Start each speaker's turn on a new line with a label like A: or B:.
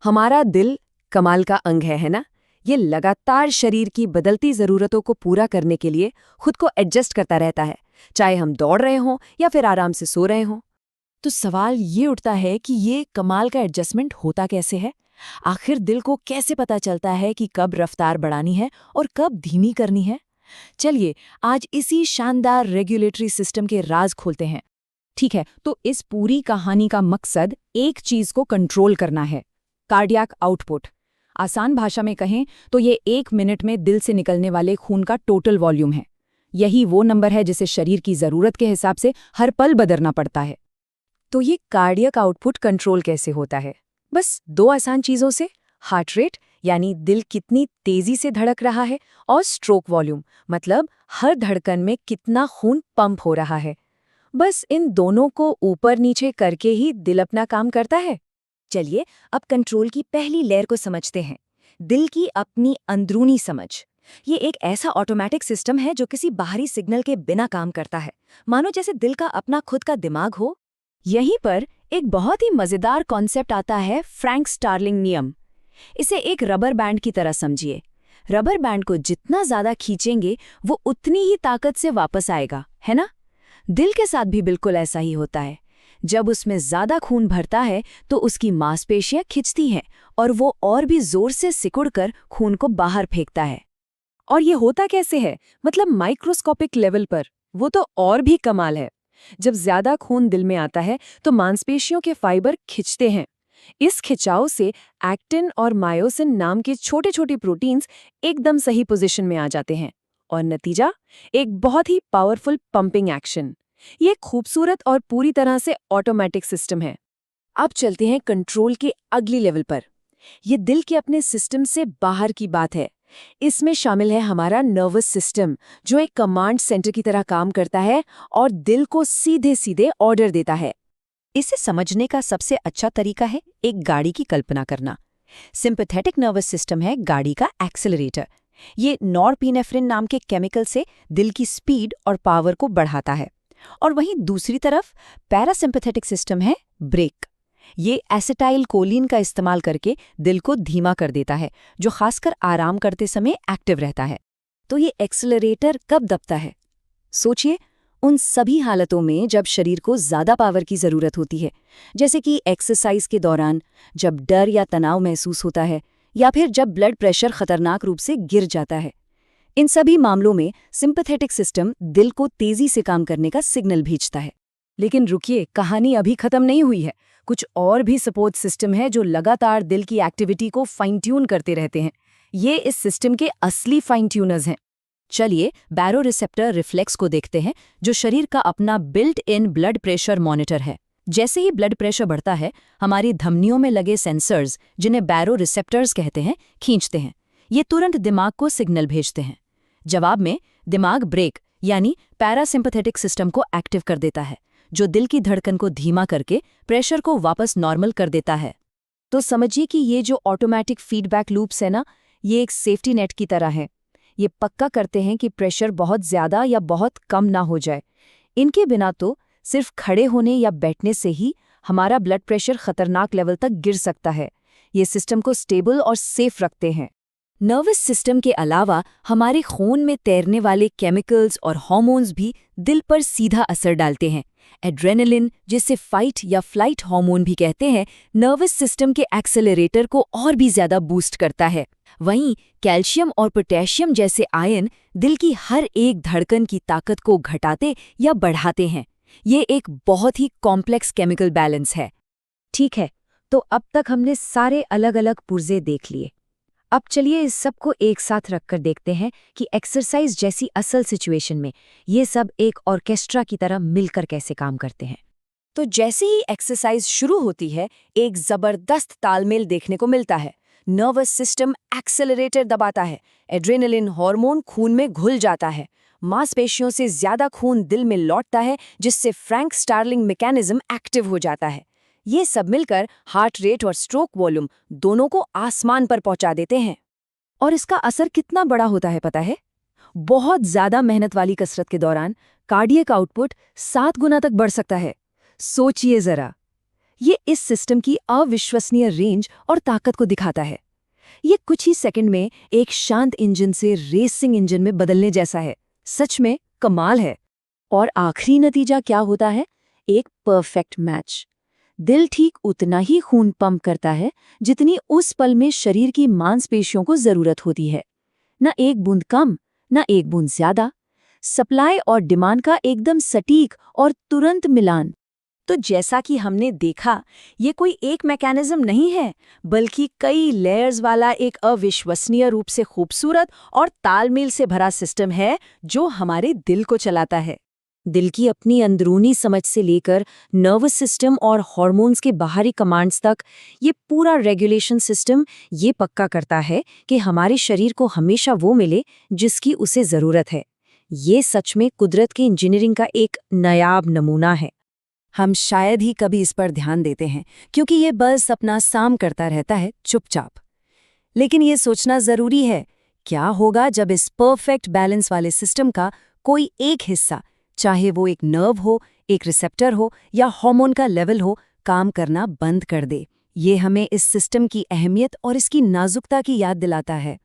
A: हमारा दिल कमाल का अंग है ना? ये लगातार शरीर की बदलती ज़रूरतों को पूरा करने के लिए खुद को एडजस्ट करता रहता है, चाहे हम दौड़ रहे हों या फिर आराम से सो रहे हों।
B: तो सवाल ये उठता है कि ये कमाल का एडजस्टमेंट होता कैसे है? आखिर दिल को कैसे पता चलता है कि कब रफ्तार बढ़ानी है और कब धीमी करनी है? चलिए, आज इसी शानदार रेगुलेटरी सिस्टम के राज खोलते हैं। ठीक है, तो इस पूरी कहानी का मकसद एक चीज को कंट्रोल करना है, कार्डियक आउटपुट। आसान भाषा में कहें तो ये 1 मिनट में दिल से निकलने वाले खून का टोटल वॉल्यूम है। यही वो नंबर है जिसे शरीर की जरूरत के हिसाब से हर पल बदलना पड़ता है।
A: तो ये कार्डियक आउटपुट कंट्रोल कैसे होता है? बस दो आसान चीज़ों से, हार्ट रेट यानी दिल कितनी तेज़ी से धड़क रहा है, और स्ट्रोक वॉल्यूम मतलब हर धड़कन में कितना खून पंप हो रहा है। बस इन दोनों को ऊपर नीचे करके ही दिल अपना काम करता है।
C: चलिए अब कंट्रोल की पहली लेयर को समझते हैं, दिल की अपनी अंदरूनी समझ। ये एक ऐसा ऑटोमेटिक सिस्टम है जो किसी बाहरी सिग्नल के बिना काम करता है, मानो जैसे दिल का अपना खुद का दिमाग हो।
B: यहीं पर एक बहुत ही मजेदार कॉन्सेप्ट आता है, फ्रैंक स्टार्लिंग नियम। इसे एक रबर बैंड की तरह समझिए। रबर बैंड को जितना ज्यादा खींचेंगे वो उतनी ही ताकत से वापस आएगा, है ना? दिल के साथ भी बिल्कुल ऐसा ही होता है। जब उसमें ज्यादा खून भरता है तो उसकी मांसपेशियां खिंचती हैं और वो और भी जोर से सिकुड़कर खून को बाहर फेंकता है।
A: और ये होता कैसे है? मतलब माइक्रोस्कोपिक लेवल पर। वो तो और भी कमाल है। जब ज्यादा खून दिल में आता है तो मांसपेशियों के फाइबर खिंचते हैं। इस खिंचाव से एक्टिन और मायोसिन नाम के छोटे छोटे प्रोटीन्स एकदम सही पोजीशन में आ जाते हैं, और नतीजा एक बहुत ही पावरफुल पंपिंग एक्शन। ये खूबसूरत और पूरी तरह से ऑटोमेटिक सिस्टम है। अब चलते हैं कंट्रोल के अगली लेवल पर। ये दिल के अपने सिस्टम से बाहर की बात है। इसमें शामिल है हमारा नर्वस सिस्टम, जो एक कमांड सेंटर की तरह काम करता है और दिल को सीधे सीधे ऑर्डर देता है।
C: इसे समझने का सबसे अच्छा तरीका है एक गाड़ी की कल्पना करना। सिंपैथेटिक नर्वस सिस्टम है गाड़ी का एक्सेलरेटर। ये नॉरपिनेफ्रिन नाम के केमिकल से दिल की स्पीड और पावर को बढ़ाता है। और वहीं दूसरी तरफ पैरासिम्पैथेटिक सिस्टम है ब्रेक। ये एसिटाइल कोलिन का इस्तेमाल करके दिल को धीमा कर देता है, जो खासकर आराम करते समय एक्टिव रहता है। तो ये एक्सेलरेटर कब दबता है? सोचिए, उन सभी हालतों में जब शरीर को ज्यादा पावर की जरूरत होती है, जैसे कि एक्सरसाइज के दौरान, जब डर या तनाव महसूस होता है, या फिर जब ब्लड प्रेशर खतरनाक रूप से गिर जाता है। इन सभी मामलों में सिंपैथेटिक सिस्टम दिल को तेजी से काम करने का सिग्नल भेजता है।
A: लेकिन रुकिए, कहानी अभी खत्म नहीं हुई है। कुछ और भी सपोर्ट सिस्टम है जो लगातार दिल की एक्टिविटी को फाइन ट्यून करते रहते हैं। ये इस सिस्टम के असली फाइन ट्यूनर्स हैं।
C: चलिए बैरोरिसेप्टर रिफ्लेक्स को देखते हैं, जो शरीर का अपना built in blood pressure monitor है। जैसे ही ब्लड प्रेशर बढ़ता है, हमारी धमनियों में लगे सेंसर्स, जिन्हें बैरोरिसेप्टर्स कहते हैं, खींचते हैं। ये तुरंत दिमाग को सिग्नल भेजते हैं। जवाब में दिमाग ब्रेक यानी पैरासिम्पैथेटिक सिस्टम को एक्टिव कर देता है, जो दिल की धड़कन को धीमा करके प्रेशर को वापस नॉर्मल कर देता है।
A: तो समझिए कि ये जो ऑटोमेटिक फीडबैक लूप्स है ना, ये एक सेफ्टी नेट की तरह है। ये पक्का करते हैं कि प्रेशर बहुत ज्यादा या बहुत कम ना हो जाए। इनके बिना तो सिर्फ खड़े होने या बैठने से ही हमारा ब्लड प्रेशर खतरनाक लेवल तक गिर सकता है। ये सिस्टम को स्टेबल और सेफ रखते हैं।
C: नर्वस सिस्टम के अलावा हमारे खून में तैरने वाले केमिकल्स और हार्मोन्स भी दिल पर सीधा असर डालते हैं। एड्रेनलिन, जिसे फाइट या फ्लाइट हार्मोन भी कहते हैं, नर्वस सिस्टम के एक्सेलरेटर को और भी ज्यादा बूस्ट करता है। वहीं कैल्शियम और पोटेशियम जैसे आयन दिल की हर एक धड़कन की ताकत को घटाते या बढ़ाते हैं। ये एक बहुत ही कॉम्प्लेक्स केमिकल बैलेंस है।
A: ठीक है, तो अब तक हमने सारे अलग अलग पुर्जे देख लिए। अब चलिए इस सब को एक साथ रखकर देखते हैं कि एक्सरसाइज जैसी असल सिचुएशन में ये सब एक ऑर्केस्ट्रा की तरह मिलकर कैसे काम करते हैं। तो जैसे ही एक्सरसाइज शुरू होती है, एक जबरदस्त तालमेल देखने को मिलता है। नर्वस सिस्टम एक्सेलरेटर दबाता है, एड्रेनलिन हार्मोन खून में घुल जाता है, मांसपेशियों से ज्यादा खून दिल में लौटता है, जिससे फ्रैंक स्टार्लिंग मैकेनिज्म एक्टिव हो जाता है। ये सब मिलकर हार्ट रेट और स्ट्रोक वॉल्यूम दोनों को आसमान पर पहुंचा देते हैं। और इसका असर कितना बड़ा होता है पता है? बहुत ज्यादा मेहनत वाली कसरत के दौरान कार्डियक आउटपुट 7 गुना तक बढ़ सकता है। सोचिए जरा।
B: ये इस सिस्टम की अविश्वसनीय रेंज और ताकत को दिखाता है। ये कुछ ही सेकंड में एक शांत इंजन से रेसिंग इंजन में बदलने जैसा है। सच में कमाल है। और आखिरी नतीजा क्या होता है? एक परफेक्ट मैच। दिल ठीक उतना ही खून पंप करता है जितनी उस पल में शरीर की मांसपेशियों को जरूरत होती है। न एक बूंद कम, न एक बूंद ज्यादा। सप्लाई और डिमांड का एकदम सटीक और तुरंत मिलान।
C: तो जैसा कि हमने देखा, ये कोई एक मैकेनिज्म नहीं है, बल्कि कई लेयर्स वाला एक अविश्वसनीय रूप से खूबसूरत और तालमेल से भरा सिस्टम है जो हमारे दिल को चलाता है।
A: दिल की अपनी अंदरूनी समझ से लेकर नर्वस सिस्टम और हार्मोन्स के बाहरी कमांड्स तक, ये पूरा रेगुलेशन सिस्टम ये पक्का करता है कि हमारे शरीर को हमेशा वो मिले जिसकी उसे ज़रूरत है। ये सच में कुदरत की इंजीनियरिंग का एक नायाब नमूना है।
C: हम शायद ही कभी इस पर ध्यान देते हैं, क्योंकि ये बस अपना काम करता रहता है चुपचाप। लेकिन ये सोचना ज़रूरी है, क्या होगा जब इस परफेक्ट बैलेंस वाले सिस्टम का कोई एक हिस्सा, चाहे वो एक नर्व हो, एक रिसेप्टर हो या हार्मोन का लेवल हो, काम करना बंद कर दे। ये हमें इस सिस्टम की अहमियत और इसकी नाजुकता की याद दिलाता है।